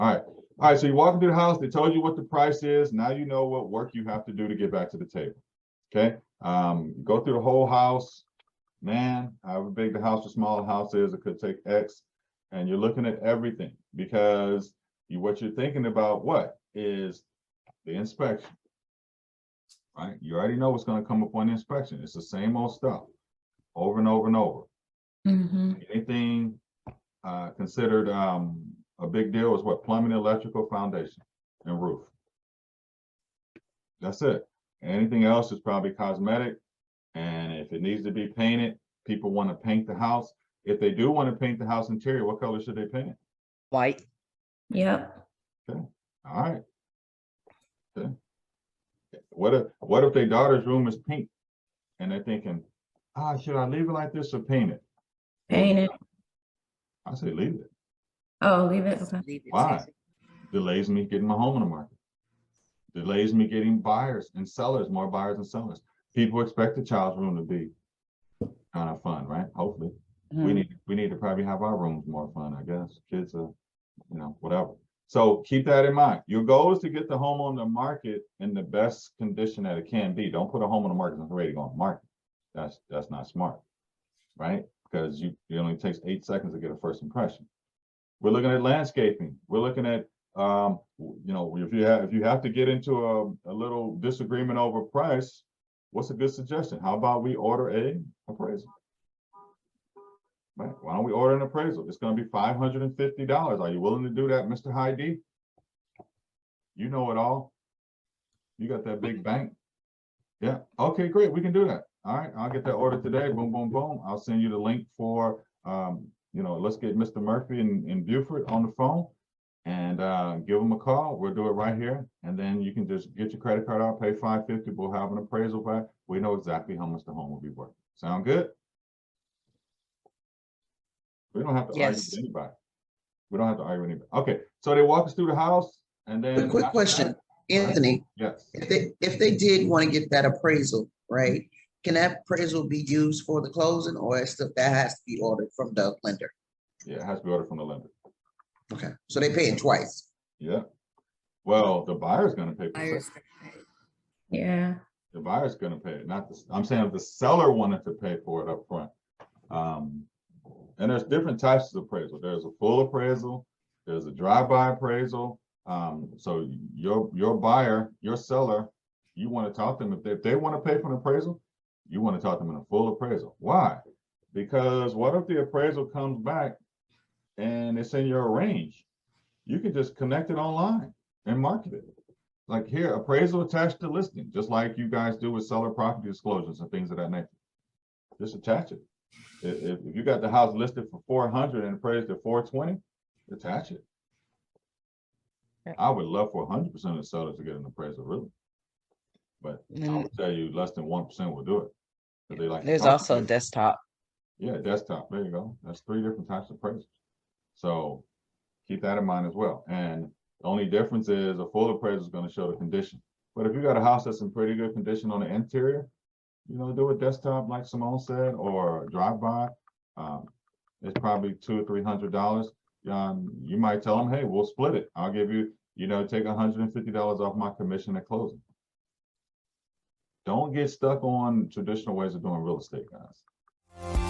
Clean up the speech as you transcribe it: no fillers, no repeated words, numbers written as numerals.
All right. All right. So you walk into the house, they told you what the price is. Now you know what work you have to do to get back to the table. Okay. Go through the whole house. Man, however big the house or small the house is, it could take X. And you're looking at everything because what you're thinking about what is the inspection, right? You already know what's going to come up on the inspection. It's the same old stuff over and over and over. Anything considered a big deal is what? Plumbing, electrical, foundation, and roof. That's it. Anything else is probably cosmetic. And if it needs to be painted, people want to paint the house. If they do want to paint the house interior, what color should they paint it? White. Yep. Okay. All right. Okay. What if their daughter's room is pink and they're thinking, should I leave it like this or paint it? Paint it. I say leave it. Oh, leave it. Okay. Why? Delays me getting my home on the market. Delays me getting buyers and sellers, more buyers and sellers. People expect the child's room to be kind of fun, right? Hopefully. We need to probably have our rooms more fun, I guess. Kids are, whatever. So keep that in mind. Your goal is to get the home on the market in the best condition that it can be. Don't put a home on the market that's ready to go on the market. That's not smart, right? Because it only takes 8 seconds to get a first impression. We're looking at landscaping. We're looking at, if you have to get into a little disagreement over price, what's a good suggestion? How about we order an appraisal? Right? Why don't we order an appraisal? It's going to be $550. Are you willing to do that, Mr. Heidi? You know it all. You got that big bank. Yeah. Okay, great. We can do that. All right. I'll get that order today. Boom, boom, boom. I'll send you the link for, let's get Mr. Murphy in Beaufort on the phone and give him a call. We'll do it right here. And then you can just get your credit card out, pay $550. We'll have an appraisal back. We know exactly how much the home will be worth. Sound good? We don't have to argue with anybody. We don't have to argue with anybody. Okay, so they walk us through the house, and then quick question, Anthony. Yes. If they did want to get that appraisal, right? Can that appraisal be used for the closing, or that has to be ordered from the lender? Yeah, it has to be ordered from the lender. Okay, so they pay it twice. Yeah. Well, the buyer's going to pay for it. Yeah. The buyer's going to pay it. I'm saying if the seller wanted to pay for it up front. And there's different types of appraisal. There's a full appraisal. There's a drive-by appraisal. So your buyer, your seller, you want to talk to them. If they want to pay for an appraisal, you want to talk to them in a full appraisal. Why? Because what if the appraisal comes back and it's in your range? You can just connect it online and market it. Like here, appraisal attached to listing, just like you guys do with seller property disclosures and things of that nature. Just attach it. If you got the house listed for 400 and appraised at 420, attach it. I would love for 100% of the sellers to get an appraisal, really. But I would tell you less than 1% will do it. They like. There's also desktop. Yeah, desktop. There you go. That's 3 different types of appraisals. So keep that in mind as well. And the only difference is a full appraisal is going to show the condition. But if you got a house that's in pretty good condition on the interior, do a desktop like Simone said, or drive-by. It's probably $200 or $300. You might tell them, hey, we'll split it. I'll give you, take $150 off my commission at closing. Don't get stuck on traditional ways of doing real estate, guys.